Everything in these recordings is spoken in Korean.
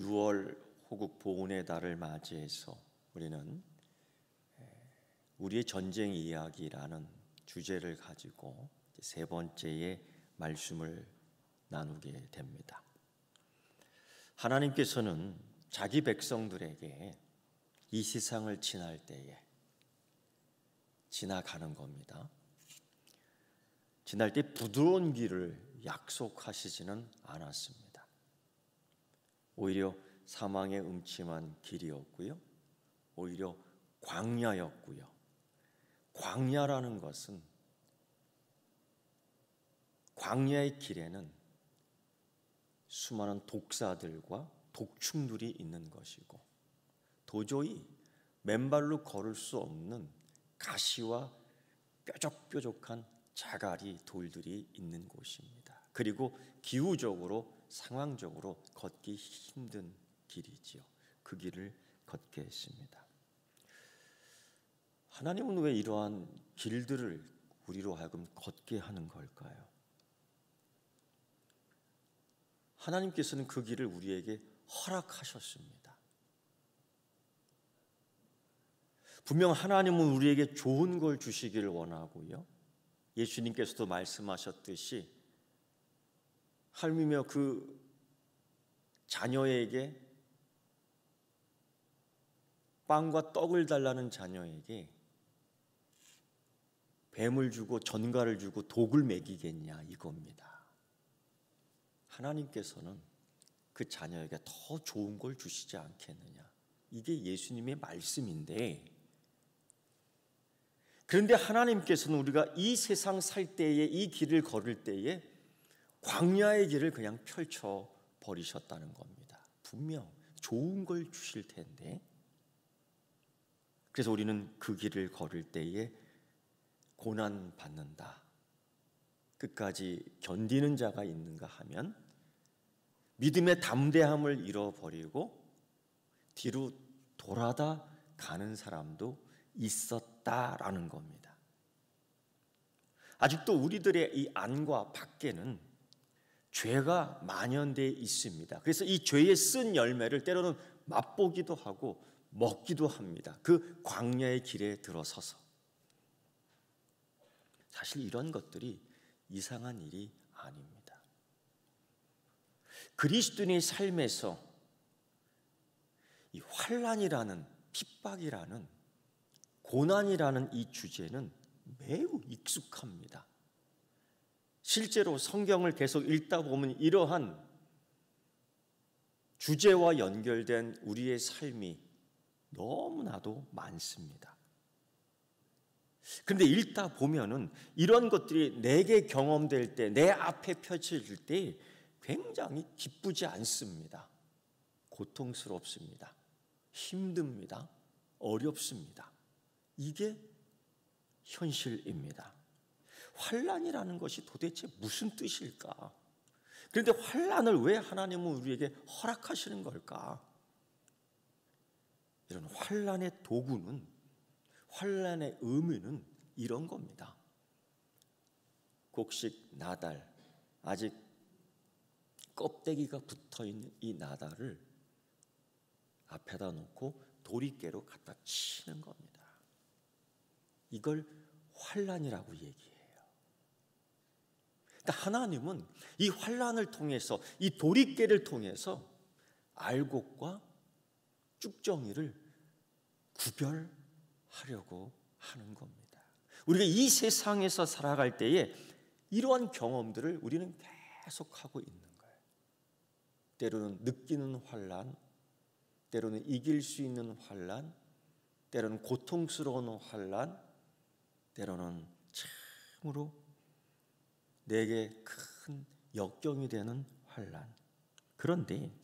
6월 호국 보훈의 달을 맞이해서 우리는 우리의 전쟁 이야기라는 주제를 가지고 세 번째의 말씀을 나누게 됩니다. 하나님께서는 자기 백성들에게 이 세상을 지날 때에 지나가는 겁니다. 지날 때 부드러운 길을 약속하시지는 않았습니다. 오히려 사망의 음침한 길이었고요. 오히려 광야였고요. 광야라는 것은 광야의 길에는 수많은 독사들과 독충들이 있는 것이고 도저히 맨발로 걸을 수 없는 가시와 뾰족뾰족한 자갈이 돌들이 있는 곳입니다. 그리고 기후적으로 상황적으로 걷기 힘든 길이지요. 그 길을 걷게 했습니다. 하나님은 왜 이러한 길들을 우리로 하여금 걷게 하는 걸까요? 하나님께서는 그 길을 우리에게 허락하셨습니다. 분명 하나님은 우리에게 좋은 걸 주시기를 원하고요. 예수님께서도 말씀하셨듯이 하물며 그 자녀에게 빵과 떡을 달라는 자녀에게 뱀을 주고 전갈을 주고 독을 먹이겠냐 이겁니다. 하나님께서는 그 자녀에게 더 좋은 걸 주시지 않겠느냐. 이게 예수님의 말씀인데, 그런데 하나님께서는 우리가 이 세상 살 때에 이 길을 걸을 때에 광야의 길을 그냥 펼쳐 버리셨다는 겁니다. 분명 좋은 걸 주실 텐데, 그래서 우리는 그 길을 걸을 때에 고난 받는다, 끝까지 견디는 자가 있는가 하면 믿음의 담대함을 잃어버리고 뒤로 돌아다 가는 사람도 있었다라는 겁니다. 아직도 우리들의 이 안과 밖에는 죄가 만연되어 있습니다. 그래서 이 죄의 쓴 열매를 때로는 맛보기도 하고 먹기도 합니다. 그 광야의 길에 들어서서. 사실 이런 것들이 이상한 일이 아닙니다. 그리스도인의 삶에서 이 환난이라는, 핍박이라는, 고난이라는 이 주제는 매우 익숙합니다. 실제로 성경을 계속 읽다 보면 이러한 주제와 연결된 우리의 삶이 너무나도 많습니다. 그런데 읽다 보면은 이런 것들이 내게 경험될 때, 내 앞에 펼쳐질 때 굉장히 기쁘지 않습니다. 고통스럽습니다. 힘듭니다. 어렵습니다. 이게 현실입니다. 환난이라는 것이 도대체 무슨 뜻일까? 그런데 환난을 왜 하나님은 우리에게 허락하시는 걸까? 이런 환난의 도구는, 환난의 의미는 이런 겁니다. 곡식 나달, 아직 껍데기가 붙어있는 이 나달을 앞에다 놓고 도리깨로 갖다 치는 겁니다. 이걸 환난이라고 얘기해요. 그러니까 하나님은 이 환난을 통해서, 이 도리깨를 통해서 알곡과 쭉정이를 구별하려고 하는 겁니다. 우리가 이 세상에서 살아갈 때에 이러한 경험들을 우리는 계속하고 있는 거예요. 때로는 느끼는 환난, 때로는 이길 수 있는 환난, 때로는 고통스러운 환난, 때로는 참으로 내게 큰 역경이 되는 환난. 그런데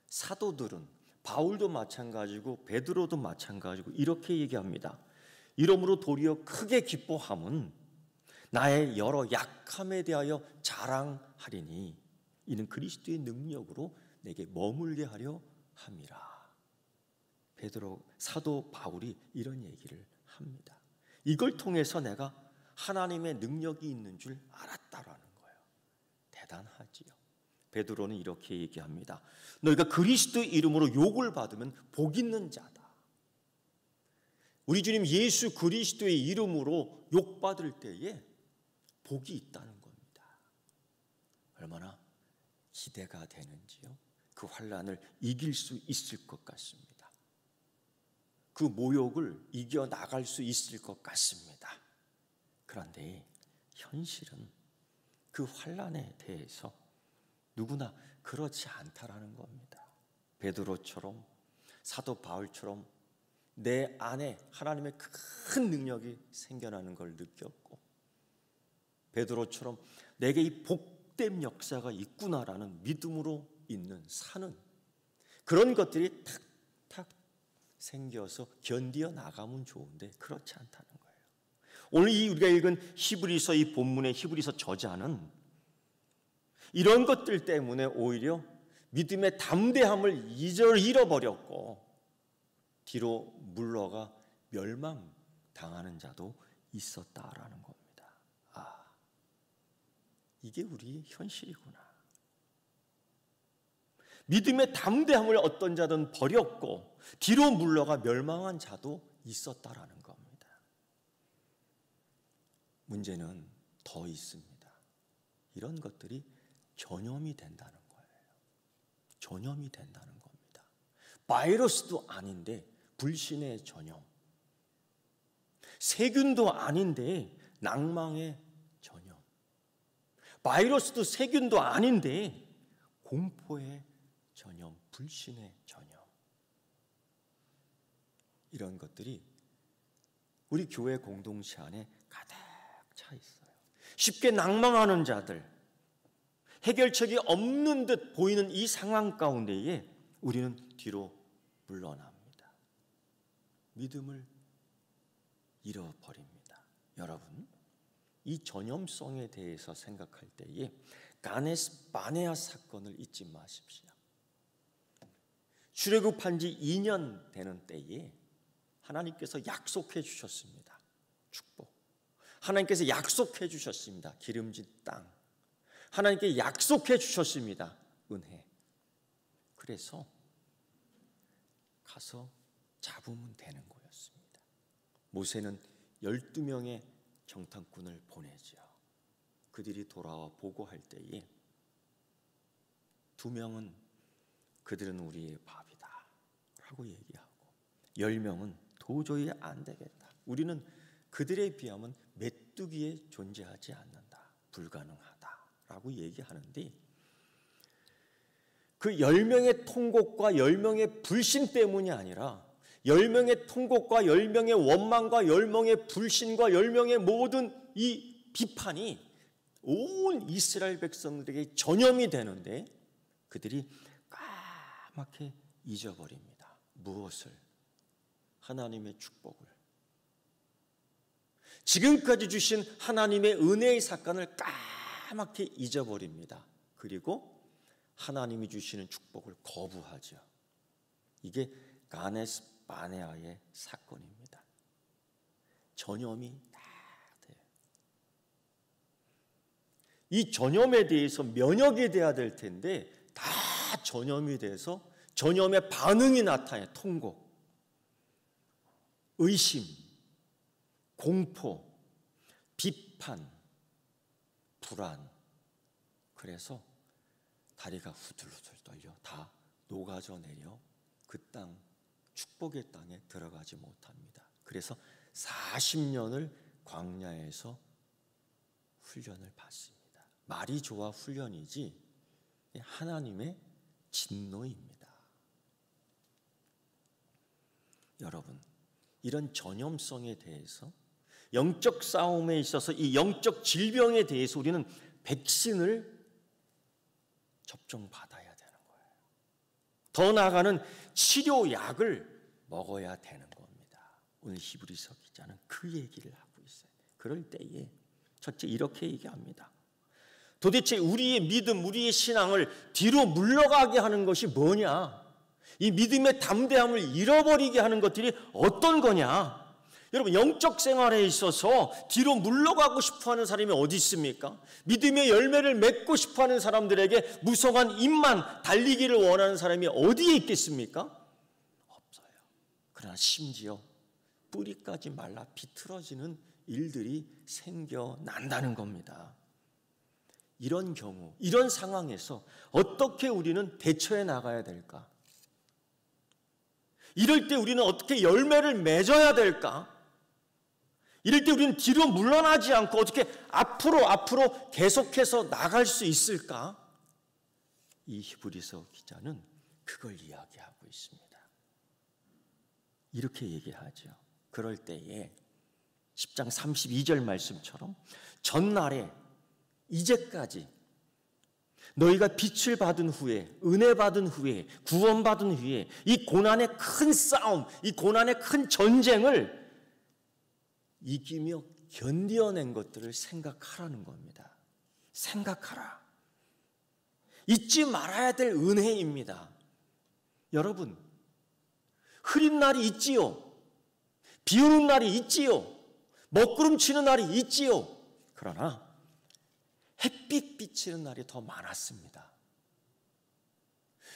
사도들은, 바울도 마찬가지고 베드로도 마찬가지고 이렇게 얘기합니다. 이러므로 도리어 크게 기뻐함은 나의 여러 약함에 대하여 자랑하리니 이는 그리스도의 능력으로 내게 머물게 하려 함이라. 사도 바울이 이런 얘기를 합니다. 이걸 통해서 내가 하나님의 능력이 있는 줄 알았다라는 거예요. 대단하지요. 베드로는 이렇게 얘기합니다. 너희가 그리스도 이름으로 욕을 받으면 복 있는 자다. 우리 주님 예수 그리스도의 이름으로 욕받을 때에 복이 있다는 겁니다. 얼마나 기대가 되는지요. 그 환난을 이길 수 있을 것 같습니다. 그 모욕을 이겨나갈 수 있을 것 같습니다. 그런데 현실은 그 환난에 대해서 누구나 그렇지 않다라는 겁니다. 베드로처럼, 사도 바울처럼 내 안에 하나님의 큰 능력이 생겨나는 걸 느꼈고, 베드로처럼 내게 이 복된 역사가 있구나라는 믿음으로 있는 사는 그런 것들이 탁탁 생겨서 견디어 나가면 좋은데 그렇지 않다는 거예요. 오늘 우리가 읽은 히브리서, 이 본문의 히브리서 저자는 이런 것들 때문에 오히려 믿음의 담대함을 잃어버렸고 뒤로 물러가 멸망당하는 자도 있었다라는 겁니다. 아, 이게 우리의 현실이구나. 믿음의 담대함을 어떤 자든 버렸고 뒤로 물러가 멸망한 자도 있었다라는 겁니다. 문제는 더 있습니다. 이런 것들이 전염이 된다는 거예요. 전염이 된다는 겁니다. 바이러스도 아닌데 불신의 전염, 세균도 아닌데 낭망의 전염, 바이러스도 세균도 아닌데 공포의 전염, 불신의 전염, 이런 것들이 우리 교회 공동체 안에 가득 차 있어요. 쉽게 낭망하는 자들, 해결책이 없는 듯 보이는 이 상황 가운데에 우리는 뒤로 물러납니다. 믿음을 잃어버립니다. 여러분, 이 전염성에 대해서 생각할 때에 가네스 바네아 사건을 잊지 마십시오. 출애굽한 지 2년 되는 때에 하나님께서 약속해 주셨습니다. 축복. 하나님께서 약속해 주셨습니다. 기름진 땅. 하나님께 약속해 주셨습니다. 은혜. 그래서 가서 잡으면 되는 거였습니다. 모세는 12명의 정탐꾼을 보내죠. 그들이 돌아와 보고할 때에 2명은 그들은 우리의 밥이다 라고 얘기하고 10명은 도저히 안 되겠다. 우리는 그들에 비하면 메뚜기에 존재하지 않는다. 불가능하다 라고 얘기하는데, 그 10명의 통곡과 10명의 불신 때문이 아니라 10명의 통곡과 10명의 원망과 10명의 불신과 10명의 모든 이 비판이 온 이스라엘 백성들에게 전염이 되는데 그들이 까맣게 잊어버립니다. 무엇을? 하나님의 축복을. 지금까지 주신 하나님의 은혜의 사건을 까맣게 잊어버립니다. 그리고 하나님이 주시는 축복을 거부하죠. 이게 가네스 바네아의 사건입니다. 전염이 다 돼요. 이 전염에 대해서 면역이 돼야 될 텐데 다 전염이 돼서 전염의 반응이 나타나요. 통곡, 의심, 공포, 비판, 불안. 그래서 다리가 후들후들 떨려 다 녹아져 내려 그 땅, 축복의 땅에 들어가지 못합니다. 그래서 40년을 광야에서 훈련을 받습니다. 말이 좋아 훈련이지 하나님의 진노입니다. 여러분, 이런 전염성에 대해서, 영적 싸움에 있어서 이 영적 질병에 대해서 우리는 백신을 접종받아야 되는 거예요. 더 나아가는 치료약을 먹어야 되는 겁니다. 오늘 히브리서 기자는 그 얘기를 하고 있어요. 그럴 때에 첫째 이렇게 얘기합니다. 도대체 우리의 믿음, 우리의 신앙을 뒤로 물러가게 하는 것이 뭐냐? 이 믿음의 담대함을 잃어버리게 하는 것들이 어떤 거냐? 여러분, 영적 생활에 있어서 뒤로 물러가고 싶어하는 사람이 어디 있습니까? 믿음의 열매를 맺고 싶어하는 사람들에게 무성한 입만 달리기를 원하는 사람이 어디에 있겠습니까? 없어요. 그러나 심지어 뿌리까지 말라 비틀어지는 일들이 생겨난다는 겁니다. 이런 경우, 이런 상황에서 어떻게 우리는 대처해 나가야 될까? 이럴 때 우리는 어떻게 열매를 맺어야 될까? 이럴 때 우리는 뒤로 물러나지 않고 어떻게 앞으로 계속해서 나갈 수 있을까? 이 히브리서 기자는 그걸 이야기하고 있습니다. 이렇게 얘기하죠. 그럴 때에 10장 32절 말씀처럼 전날에 이제까지 너희가 빛을 받은 후에, 은혜 받은 후에, 구원 받은 후에 이 고난의 큰 싸움, 이 고난의 큰 전쟁을 이기며 견뎌낸 것들을 생각하라는 겁니다. 생각하라. 잊지 말아야 될 은혜입니다. 여러분, 흐린 날이 있지요. 비 오는 날이 있지요. 먹구름 치는 날이 있지요. 그러나 햇빛 비치는 날이 더 많았습니다.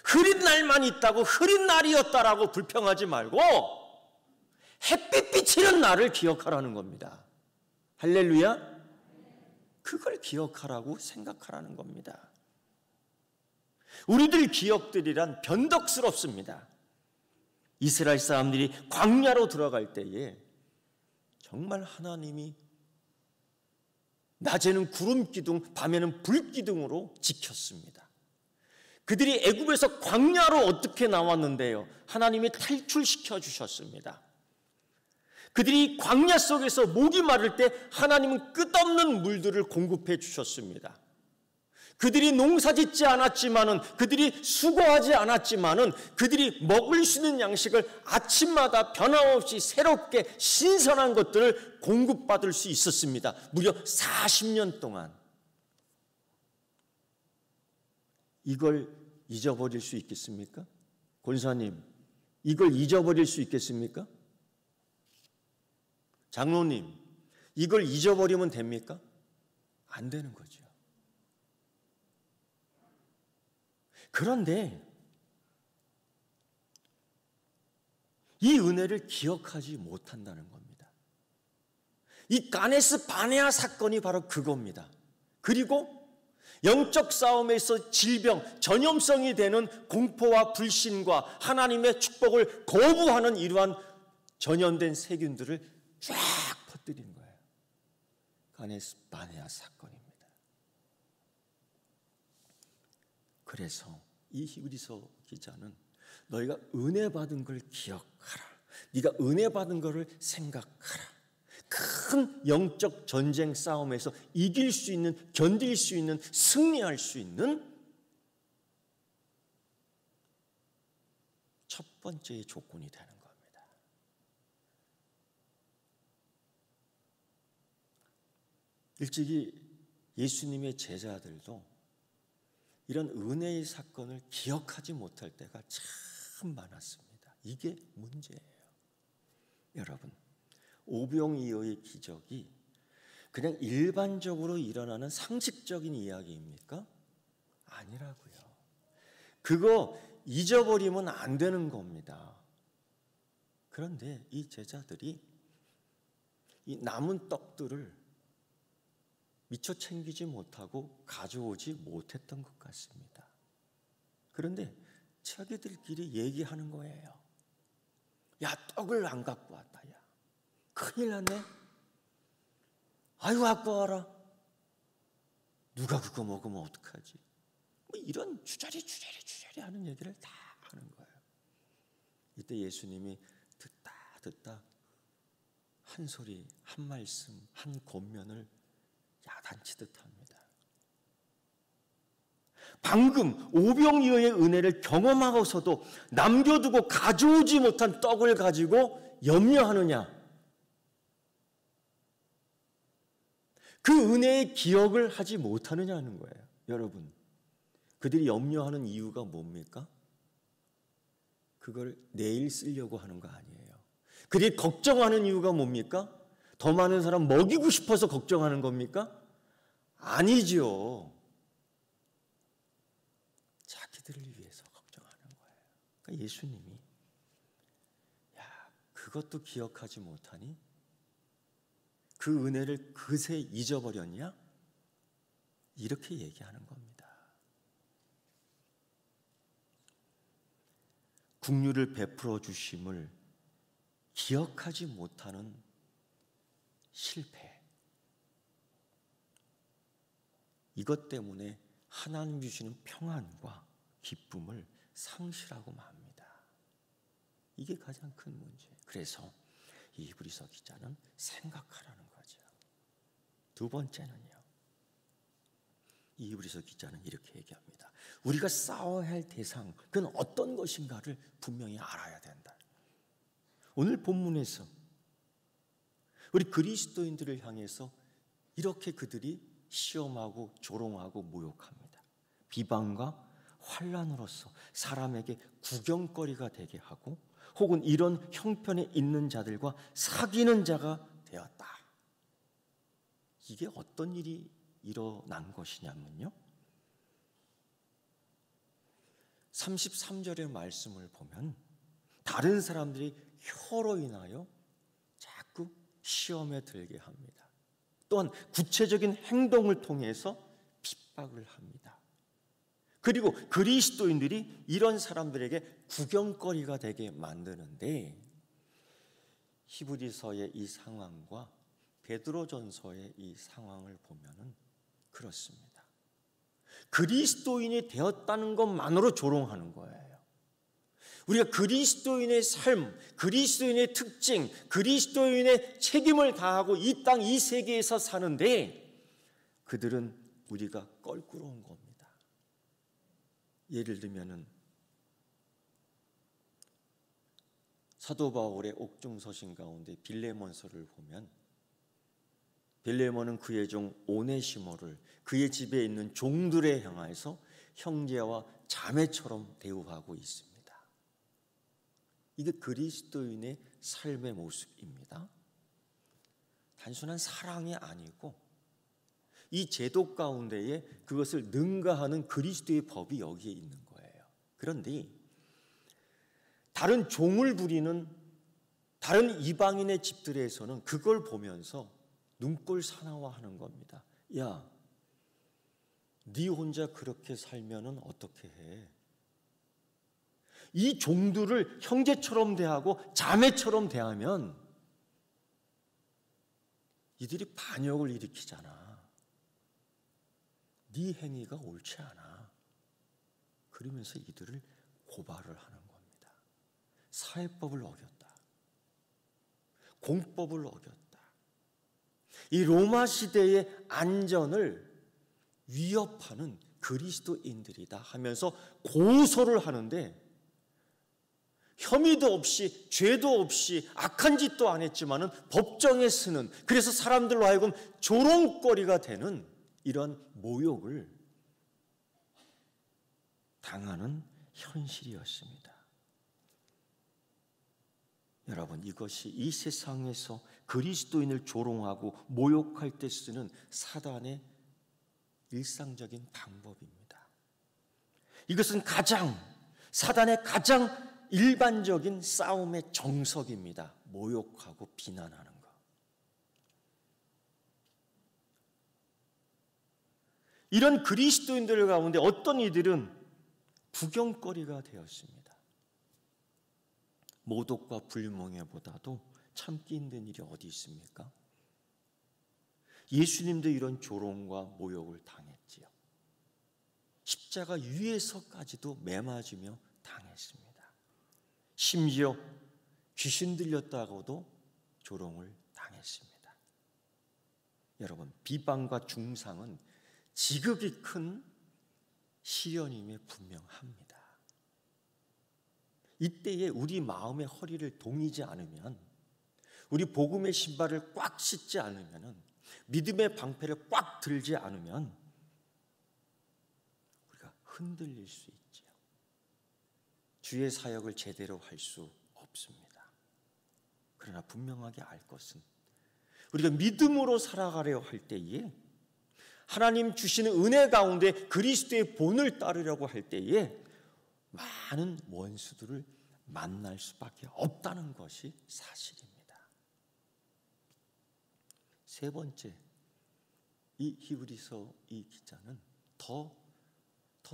흐린 날만 있다고 흐린 날이었다라고 불평하지 말고 햇빛 비치는 날을 기억하라는 겁니다. 할렐루야. 그걸 기억하라고 생각하라는 겁니다. 우리들 기억들이란 변덕스럽습니다. 이스라엘 사람들이 광야로 들어갈 때에 정말 하나님이 낮에는 구름 기둥, 밤에는 불 기둥으로 지켰습니다. 그들이 애굽에서 광야로 어떻게 나왔는데요? 하나님이 탈출시켜 주셨습니다. 그들이 광야 속에서 목이 마를 때 하나님은 끝없는 물들을 공급해 주셨습니다. 그들이 농사짓지 않았지만은, 그들이 수고하지 않았지만은 그들이 먹을 수 있는 양식을 아침마다 변함없이 새롭게 신선한 것들을 공급받을 수 있었습니다. 무려 40년 동안. 이걸 잊어버릴 수 있겠습니까? 권사님, 이걸 잊어버릴 수 있겠습니까? 장로님, 이걸 잊어버리면 됩니까? 안 되는 거죠. 그런데 이 은혜를 기억하지 못한다는 겁니다. 이 가네스 바네아 사건이 바로 그겁니다. 그리고 영적 싸움에서 질병, 전염성이 되는 공포와 불신과 하나님의 축복을 거부하는 이러한 전염된 세균들을 쫙 퍼뜨린 거예요. 가네스 바네아 사건입니다. 그래서 이 히브리서 기자는 너희가 은혜 받은 걸 기억하라. 네가 은혜 받은 것을 생각하라. 큰 영적 전쟁 싸움에서 이길 수 있는, 견딜 수 있는, 승리할 수 있는 첫 번째의 조건이 되는 겁니다. 일찍이 예수님의 제자들도 이런 은혜의 사건을 기억하지 못할 때가 참 많았습니다. 이게 문제예요. 여러분, 오병이어의 기적이 그냥 일반적으로 일어나는 상식적인 이야기입니까? 아니라고요. 그거 잊어버리면 안 되는 겁니다. 그런데 이 제자들이 이 남은 떡들을 미처 챙기지 못하고 가져오지 못했던 것 같습니다. 그런데 자기들끼리 얘기하는 거예요. 야, 떡을 안 갖고 왔다. 야, 큰일 났네. 아유, 갖고 와라. 누가 그거 먹으면 어떡하지? 뭐 이런 주저리 하는 얘기를 다 하는 거예요. 이때 예수님이 듣다 한 소리, 한 말씀, 한 권면을 야단치듯 합니다. 방금 오병이어의 은혜를 경험하고서도 남겨두고 가져오지 못한 떡을 가지고 염려하느냐? 그 은혜의 기억을 하지 못하느냐는 거예요. 여러분, 그들이 염려하는 이유가 뭡니까? 그걸 내일 쓰려고 하는 거 아니에요. 그들이 걱정하는 이유가 뭡니까? 더 많은 사람 먹이고 싶어서 걱정하는 겁니까? 아니지요. 자기들을 위해서 걱정하는 거예요. 그러니까 예수님이 그것도 기억하지 못하니? 그 은혜를 그새 잊어버렸냐? 이렇게 얘기하는 겁니다. 긍휼을 베풀어 주심을 기억하지 못하는 실패. 이것 때문에 하나님 주시는 평안과 기쁨을 상실하고 맙니다. 이게 가장 큰 문제예요. 그래서 이 히브리서 기자는 생각하라는 거죠. 두 번째는요. 이 히브리서 기자는 이렇게 얘기합니다. 우리가 싸워야 할 대상, 그건 어떤 것인가를 분명히 알아야 된다. 오늘 본문에서 우리 그리스도인들을 향해서 이렇게 그들이 시험하고 조롱하고 모욕합니다. 비방과 환난으로서 사람에게 구경거리가 되게 하고 혹은 이런 형편에 있는 자들과 사귀는 자가 되었다. 이게 어떤 일이 일어난 것이냐면요. 33절의 말씀을 보면 다른 사람들이 혀로 인하여 자꾸 시험에 들게 합니다. 또한 구체적인 행동을 통해서 핍박을 합니다. 그리고 그리스도인들이 이런 사람들에게 구경거리가 되게 만드는데 히브리서의 이 상황과 베드로전서의 이 상황을 보면은 그렇습니다. 그리스도인이 되었다는 것만으로 조롱하는 거예요. 우리가 그리스도인의 삶, 그리스도인의 특징, 그리스도인의 책임을 다하고 이 땅, 이 세계에서 사는데 그들은 우리가 껄끄러운 겁니다. 예를 들면은 사도 바울의 옥중서신 가운데 빌레몬서를 보면 빌레몬은 그의 종 오네시모를 그의 집에 있는 종들에 향해서 형제와 자매처럼 대우하고 있습니다. 이게 그리스도인의 삶의 모습입니다. 단순한 사랑이 아니고 이 제도 가운데에 그것을 능가하는 그리스도의 법이 여기에 있는 거예요. 그런데 다른 종을 부리는 다른 이방인의 집들에서는 그걸 보면서 눈꼴 사나워하는 겁니다. 야, 네 혼자 그렇게 살면은 어떻게 해? 이 종들을 형제처럼 대하고 자매처럼 대하면 이들이 반역을 일으키잖아. 네 행위가 옳지 않아. 그러면서 이들을 고발을 하는 겁니다. 사회법을 어겼다. 공법을 어겼다. 이 로마 시대의 안전을 위협하는 그리스도인들이다 하면서 고소를 하는데 혐의도 없이 죄도 없이 악한 짓도 안 했지만은 법정에 서는 그래서 사람들로 하여금 조롱거리가 되는 이런 모욕을 당하는 현실이었습니다. 여러분, 이것이 이 세상에서 그리스도인을 조롱하고 모욕할 때 쓰는 사단의 일상적인 방법입니다. 이것은 사단의 가장 일반적인 싸움의 정석입니다. 모욕하고 비난하는 것. 이런 그리스도인들 가운데 어떤 이들은 구경거리가 되었습니다. 모독과 불멍해보다도 참기 힘든 일이 어디 있습니까? 예수님도 이런 조롱과 모욕을 당했지요. 십자가 위에서까지도 매맞으며 당했습니다. 심지어 귀신 들렸다고도 조롱을 당했습니다. 여러분, 비방과 중상은 지극히 큰 시련임에 분명합니다. 이때에 우리 마음의 허리를 동이지 않으면, 우리 복음의 신발을 꽉 신지 않으면, 믿음의 방패를 꽉 들지 않으면 우리가 흔들릴 수 있지요. 주의 사역을 제대로 할 수 없습니다. 그러나 분명하게 알 것은 우리가 믿음으로 살아가려 할 때에 하나님 주시는 은혜 가운데 그리스도의 본을 따르려고 할 때에 많은 원수들을 만날 수밖에 없다는 것이 사실입니다. 세 번째, 이 히브리서 이 기자는 더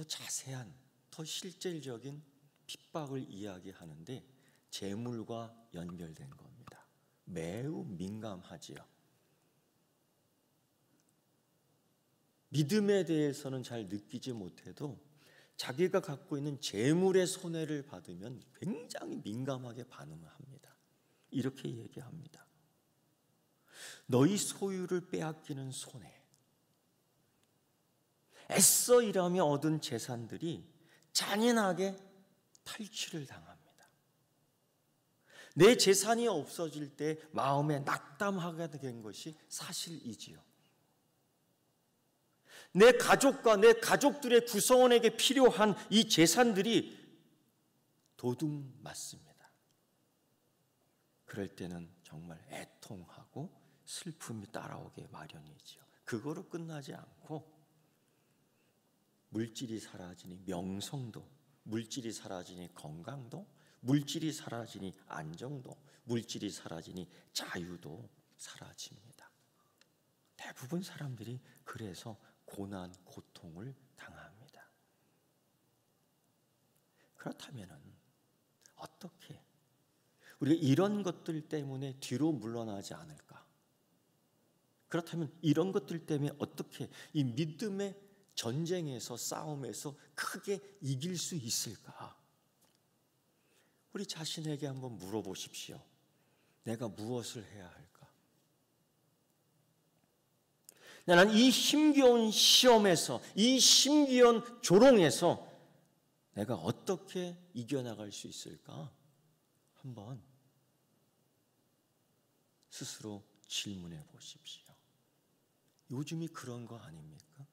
자세한, 더 실질적인 핍박을 이야기하는데 재물과 연결된 겁니다. 매우 민감하지요. 믿음에 대해서는 잘 느끼지 못해도 자기가 갖고 있는 재물의 손해를 받으면 굉장히 민감하게 반응을 합니다. 이렇게 얘기합니다. 너희 소유를 빼앗기는 손해, 애써 일하며 얻은 재산들이 잔인하게 탈취를 당합니다. 내 재산이 없어질 때 마음에 낙담하게 된 것이 사실이지요. 내 가족과 내 가족들의 구성원에게 필요한 이 재산들이 도둑 맞습니다. 그럴 때는 정말 애통하고 슬픔이 따라오게 마련이지요. 그거로 끝나지 않고 물질이 사라지니 명성도, 물질이 사라지니 건강도, 물질이 사라지니 안정도, 물질이 사라지니 자유도 사라집니다. 대부분 사람들이 그래서 고난, 고통을 당합니다. 그렇다면 어떻게 우리가 이런 것들 때문에 뒤로 물러나지 않을까? 그렇다면 이런 것들 때문에 어떻게 이 믿음의 전쟁에서, 싸움에서 크게 이길 수 있을까? 우리 자신에게 한번 물어보십시오. 내가 무엇을 해야 할까? 나는 이 힘겨운 시험에서, 이 힘겨운 조롱에서 내가 어떻게 이겨나갈 수 있을까? 한번 스스로 질문해 보십시오. 요즘이 그런 거 아닙니까?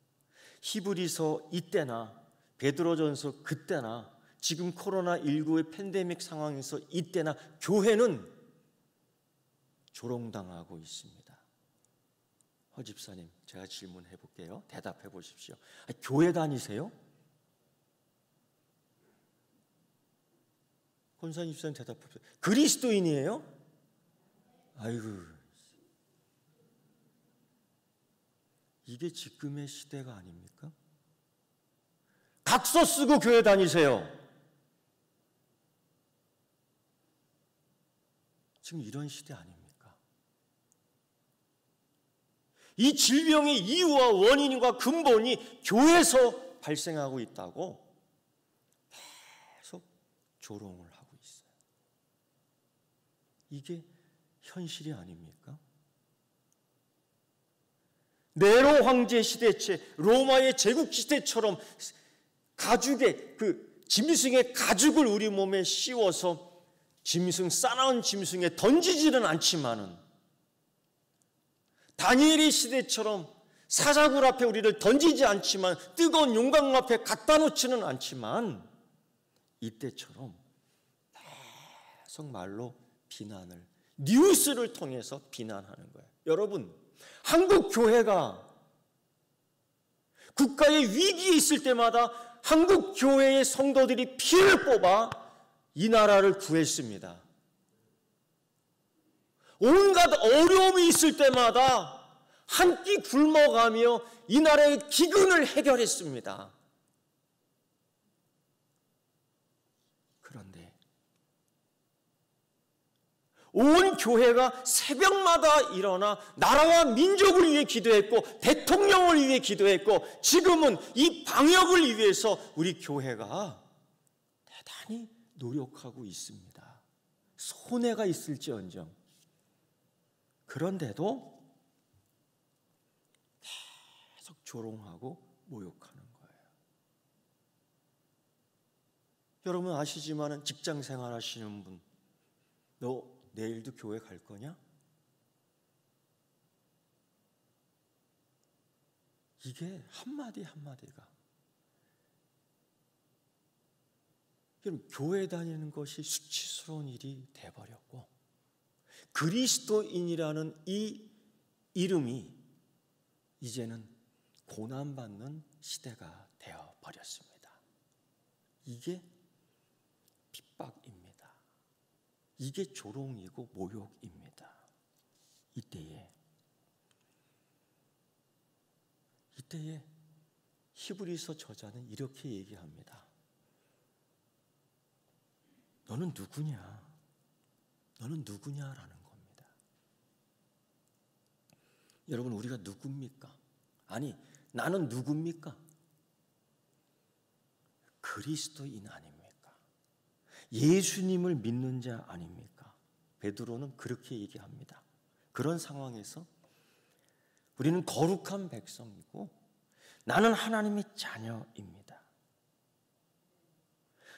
히브리서 이때나 베드로전서 그때나 지금 코로나19의 팬데믹 상황에서 이때나 교회는 조롱당하고 있습니다. 허 집사님, 제가 질문해 볼게요. 대답해 보십시오. 교회 다니세요? 권사님 집사님 대답해 보세요. 그리스도인이에요? 아이고, 이게 지금의 시대가 아닙니까? 각서 쓰고 교회 다니세요. 지금 이런 시대 아닙니까? 이 질병의 이유와 원인과 근본이 교회에서 발생하고 있다고 계속 조롱을 하고 있어요. 이게 현실이 아닙니까? 네로 황제 시대체, 로마의 제국 시대처럼 가죽의 짐승의 가죽을 우리 몸에 씌워서 싸나운 짐승에 던지지는 않지만은, 다니엘의 시대처럼 사자굴 앞에 우리를 던지지 않지만, 뜨거운 용광 앞에 갖다 놓지는 않지만, 이때처럼 계속 말로 비난을, 뉴스를 통해서 비난하는 거예요. 여러분, 한국 교회가 국가의 위기에 있을 때마다 한국 교회의 성도들이 피를 뽑아 이 나라를 구했습니다. 온갖 어려움이 있을 때마다 한 끼 굶어가며 이 나라의 기근을 해결했습니다. 그런데 온 교회가 새벽마다 일어나 나라와 민족을 위해 기도했고 대통령을 위해 기도했고, 지금은 이 방역을 위해서 우리 교회가 대단히 노력하고 있습니다. 손해가 있을지언정. 그런데도 계속 조롱하고 모욕하는 거예요. 여러분 아시지만 직장 생활 하시는 분, 너 내일도 교회 갈 거냐? 이게 한마디 한마디가, 여러분 교회 다니는 것이 수치스러운 일이 돼버렸고, 그리스도인이라는 이 이름이 이제는 고난받는 시대가 되어버렸습니다. 이게 핍박입니다. 이게 조롱이고 모욕입니다. 이때에 히브리서 저자는 이렇게 얘기합니다. 너는 누구냐? 너는 누구냐라는 겁니다. 여러분, 우리가 누굽니까? 아니, 나는 누굽니까? 그리스도인 아닙니까? 예수님을 믿는 자 아닙니까? 베드로는 그렇게 얘기합니다. 그런 상황에서 우리는 거룩한 백성이고 나는 하나님의 자녀입니다.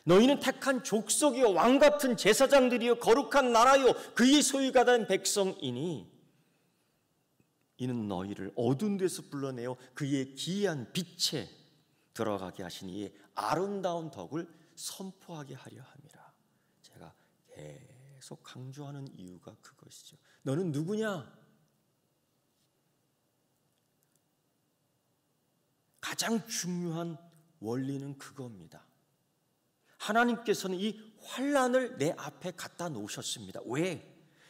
너희는 택한 족속이요 왕같은 제사장들이요 거룩한 나라요 그의 소유가 된 백성이니 이는 너희를 어두운 데서 불러내어 그의 기이한 빛에 들어가게 하신 이의 아름다운 덕을 선포하게 하려 함이라. 제가 계속 강조하는 이유가 그것이죠. 너는 누구냐? 가장 중요한 원리는 그겁니다. 하나님께서는 이 환난을 내 앞에 갖다 놓으셨습니다. 왜?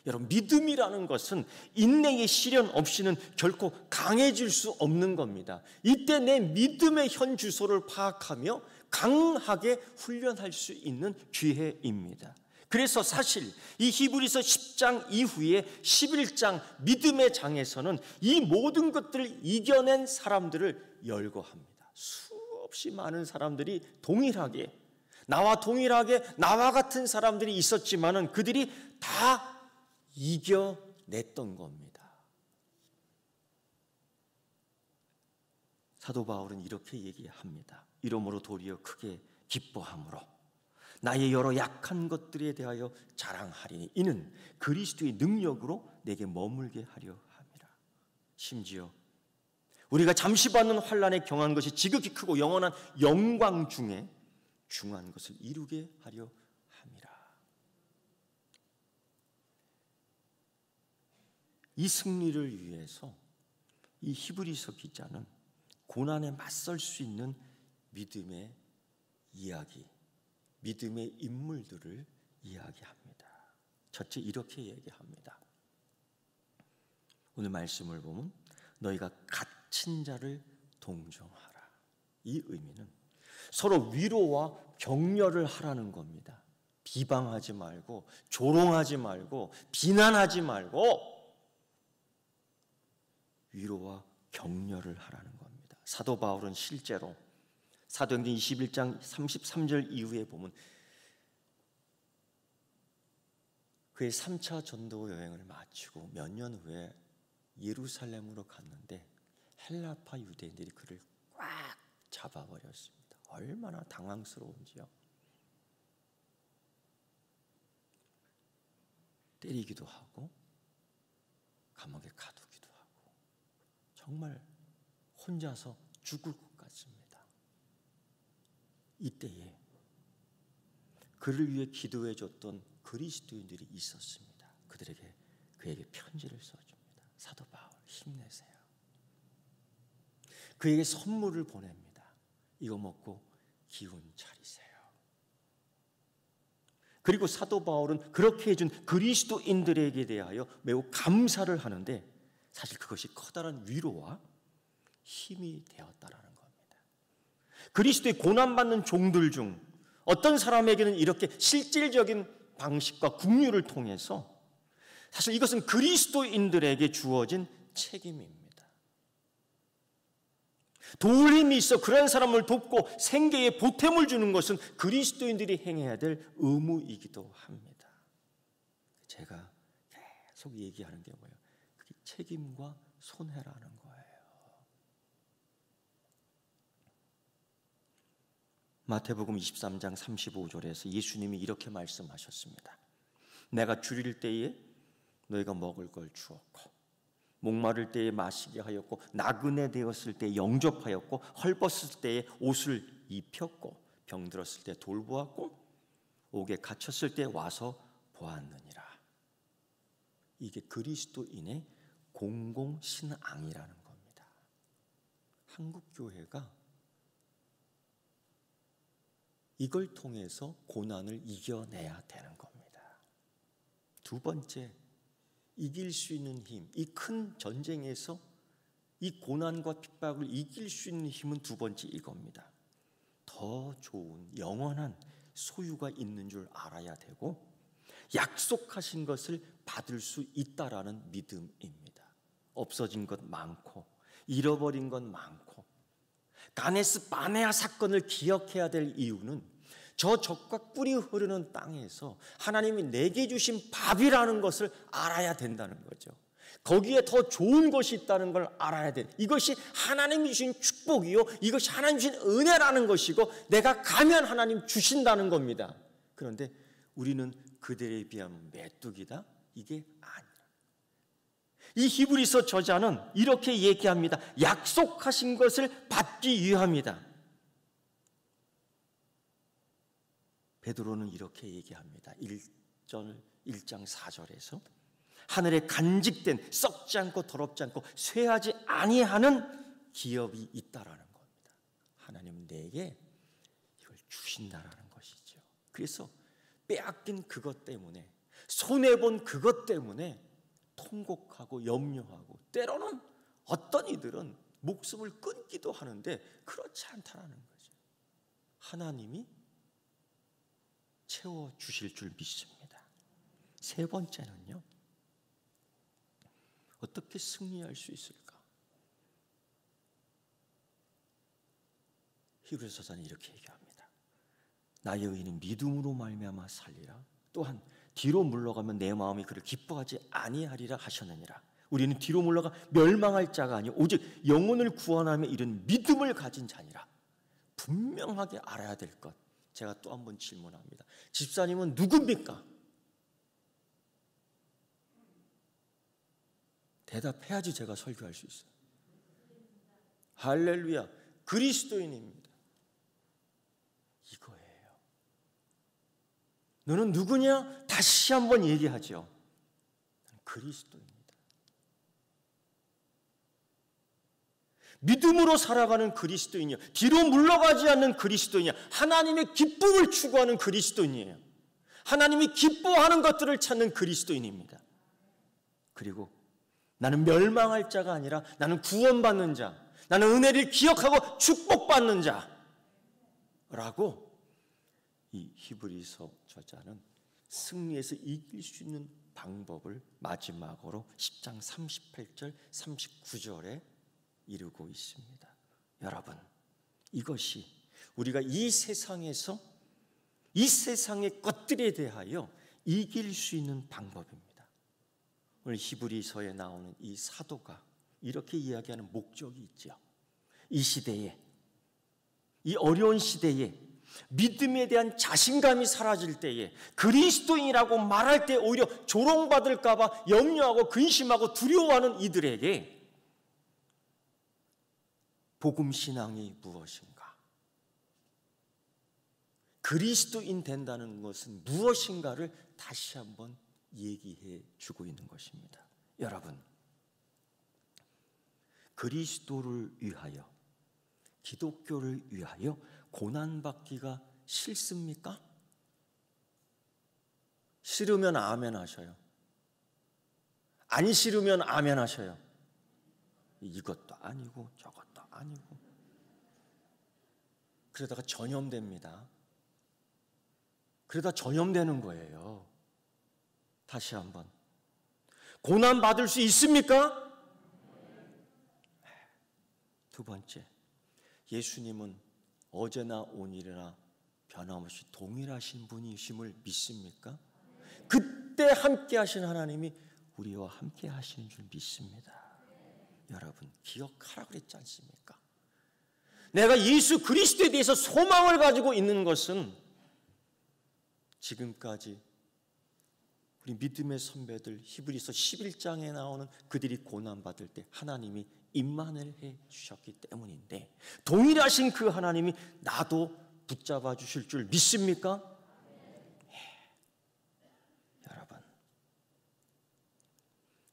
여러분, 믿음이라는 것은 인내의 시련 없이는 결코 강해질 수 없는 겁니다. 이때 내 믿음의 현 주소를 파악하며 강하게 훈련할 수 있는 기회입니다. 그래서 사실 이 히브리서 10장 이후에 11장 믿음의 장에서는 이 모든 것들을 이겨낸 사람들을 열거합니다. 수없이 많은 사람들이 동일하게 나와 같은 사람들이 있었지만은 그들이 다 이겨냈던 겁니다. 사도 바울은 이렇게 얘기합니다. 이러므로 도리어 크게 기뻐함으로 나의 여러 약한 것들에 대하여 자랑하리니 이는 그리스도의 능력으로 내게 머물게 하려 함이라. 심지어 우리가 잠시 받는 환난에 경한 것이 지극히 크고 영원한 영광 중에 중한 것을 이루게 하려 함이라. 이 승리를 위해서 이 히브리서 기자는 고난에 맞설 수 있는 믿음의 이야기, 믿음의 인물들을 이야기합니다. 첫째, 이렇게 얘기합니다. 오늘 말씀을 보면 너희가 갇힌 자를 동정하라. 이 의미는 서로 위로와 격려를 하라는 겁니다. 비방하지 말고 조롱하지 말고 비난하지 말고 위로와 격려를 하라는 겁니다. 사도 바울은 실제로 사도행전 21장 33절 이후에 보면 그의 3차 전도 여행을 마치고 몇 년 후에 예루살렘으로 갔는데 헬라파 유대인들이 그를 꽉 잡아버렸습니다. 얼마나 당황스러운지요. 때리기도 하고 감옥에 가두기도 하고 정말 혼자서 죽을 것 같습니다. 이때에 그를 위해 기도해 줬던 그리스도인들이 있었습니다. 그에게 편지를 써줍니다. 사도 바울 힘내세요. 그에게 선물을 보냅니다. 이거 먹고 기운 차리세요. 그리고 사도 바울은 그렇게 해준 그리스도인들에게 대하여 매우 감사를 하는데 사실 그것이 커다란 위로와 힘이 되었다라는 겁니다. 그리스도의 고난받는 종들 중 어떤 사람에게는 이렇게 실질적인 방식과 국류를 통해서 사실 이것은 그리스도인들에게 주어진 책임입니다. 도울 힘이 있어 그런 사람을 돕고 생계에 보탬을 주는 것은 그리스도인들이 행해야 될 의무이기도 합니다. 제가 계속 얘기하는 게 뭐예요? 그게 책임과 손해라는 거예요. 마태복음 23장 35절에서 예수님이 이렇게 말씀하셨습니다. 내가 줄일 때에 너희가 먹을 걸 주었고 목마를 때에 마시게 하였고 나그네 되었을 때에 영접하였고 헐벗을 때에 옷을 입혔고 병들었을 때 돌보았고 옥에 갇혔을 때 와서 보았느니라. 이게 그리스도인의 공공신앙이라는 겁니다. 한국교회가 이걸 통해서 고난을 이겨내야 되는 겁니다. 두 번째, 이길 수 있는 힘, 이 큰 전쟁에서 이 고난과 핍박을 이길 수 있는 힘은 두 번째 이겁니다. 더 좋은 영원한 소유가 있는 줄 알아야 되고 약속하신 것을 받을 수 있다라는 믿음입니다. 없어진 것 많고 잃어버린 것 많고 가네스 바네아 사건을 기억해야 될 이유는 저 젖과 꿀이 흐르는 땅에서 하나님이 내게 주신 밥이라는 것을 알아야 된다는 거죠. 거기에 더 좋은 것이 있다는 걸 알아야 돼. 이것이 하나님이 주신 축복이요, 이것이 하나님 주신 은혜라는 것이고 내가 가면 하나님 주신다는 겁니다. 그런데 우리는 그들에 비하면 메뚜기다? 이게 아니라. 이 히브리서 저자는 이렇게 얘기합니다. 약속하신 것을 받기 위함이다. 베드로는 이렇게 얘기합니다. 1장 4절에서 하늘에 간직된 썩지 않고 더럽지 않고 쇠하지 아니하는 기업이 있다라는 겁니다. 하나님은 내게 이걸 주신다라는 것이죠. 그래서 빼앗긴 그것 때문에, 손해본 그것 때문에 통곡하고 염려하고 때로는 어떤 이들은 목숨을 끊기도 하는데 그렇지 않다라는 거죠. 하나님이 채워주실 줄 믿습니다. 세 번째는요, 어떻게 승리할 수 있을까? 히브리서 저자는 이렇게 얘기합니다. 나의 의인은 믿음으로 말미암아 살리라. 또한 뒤로 물러가면 내 마음이 그를 기뻐하지 아니하리라 하셨느니라. 우리는 뒤로 물러가 멸망할 자가 아니요 오직 영혼을 구원하며 이른 믿음을 가진 자니라. 분명하게 알아야 될 것, 제가 또 한 번 질문합니다. 집사님은 누굽니까? 대답해야지 제가 설교할 수 있어요. 할렐루야, 그리스도인입니다. 이거예요. 너는 누구냐? 다시 한번 얘기하죠. 그리스도입니다. 믿음으로 살아가는 그리스도인이요, 뒤로 물러가지 않는 그리스도인이요, 하나님의 기쁨을 추구하는 그리스도인이에요. 하나님이 기뻐하는 것들을 찾는 그리스도인입니다. 그리고 나는 멸망할 자가 아니라 나는 구원받는 자, 나는 은혜를 기억하고 축복받는 자라고 이 히브리서 저자는 승리에서 이길 수 있는 방법을 마지막으로 10장 38절 39절에 이루고 있습니다. 여러분, 이것이 우리가 이 세상에서 이 세상의 것들에 대하여 이길 수 있는 방법입니다. 오늘 히브리서에 나오는 이 사도가 이렇게 이야기하는 목적이 있죠. 이 시대에, 이 어려운 시대에 믿음에 대한 자신감이 사라질 때에, 그리스도인이라고 말할 때 오히려 조롱받을까 봐 염려하고 근심하고 두려워하는 이들에게 복음 신앙이 무엇인가? 그리스도인 된다는 것은 무엇인가를 다시 한번 얘기해 주고 있는 것입니다. 여러분, 그리스도를 위하여, 기독교를 위하여 고난받기가 싫습니까? 싫으면 아멘 하셔요. 안 싫으면 아멘 하셔요. 이것도 아니고 저것도 아니고 그러다가 전염됩니다. 그러다 전염되는 거예요. 다시 한번, 고난받을 수 있습니까? 두 번째, 예수님은 어제나 오늘이나 변함없이 동일하신 분이심을 믿습니까? 그때 함께 하신 하나님이 우리와 함께 하시는 줄 믿습니다. 여러분, 기억하라 그랬지 않습니까? 내가 예수 그리스도에 대해서 소망을 가지고 있는 것은 지금까지 우리 믿음의 선배들 히브리서 11장에 나오는 그들이 고난받을 때 하나님이 임만을 해 주셨기 때문인데, 동일하신 그 하나님이 나도 붙잡아 주실 줄 믿습니까? 여러분,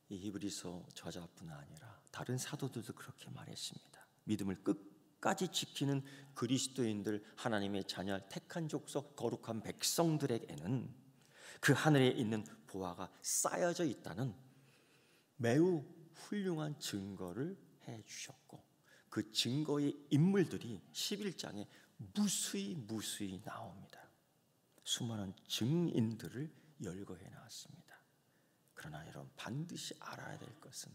이 히브리서 저자뿐 아니라 다른 사도들도 그렇게 말했습니다. 믿음을 끝까지 지키는 그리스도인들, 하나님의 자녀, 택한 족속, 거룩한 백성들에게는 그 하늘에 있는 보화가 쌓여져 있다는 매우 훌륭한 증거를 해주셨고, 그 증거의 인물들이 11장에 무수히 나옵니다. 수많은 증인들을 열거해 놨습니다. 그러나 여러분, 반드시 알아야 될 것은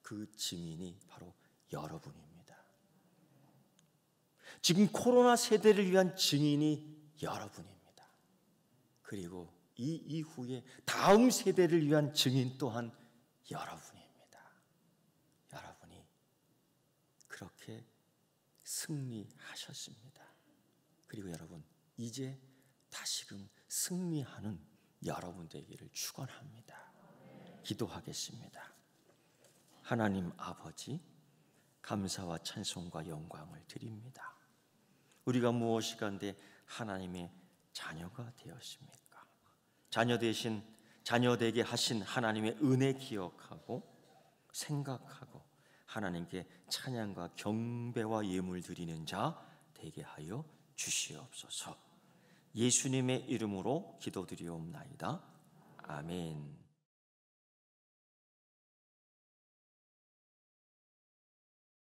그 증인이 바로 여러분입니다. 지금 코로나 세대를 위한 증인이 여러분입니다. 그리고 이 이후에 다음 세대를 위한 증인 또한 여러분입니다. 여러분이 그렇게 승리하셨습니다. 그리고 여러분, 이제 다시금 승리하는 여러분 되기를 축원합니다. 기도하겠습니다. 하나님 아버지, 감사와 찬송과 영광을 드립니다. 우리가 무엇이간데 하나님의 자녀가 되었습니까? 자녀 되게 하신 하나님의 은혜 기억하고 생각하고 하나님께 찬양과 경배와 예물 드리는 자 되게 하여 주시옵소서. 예수님의 이름으로 기도드리옵나이다. 아멘.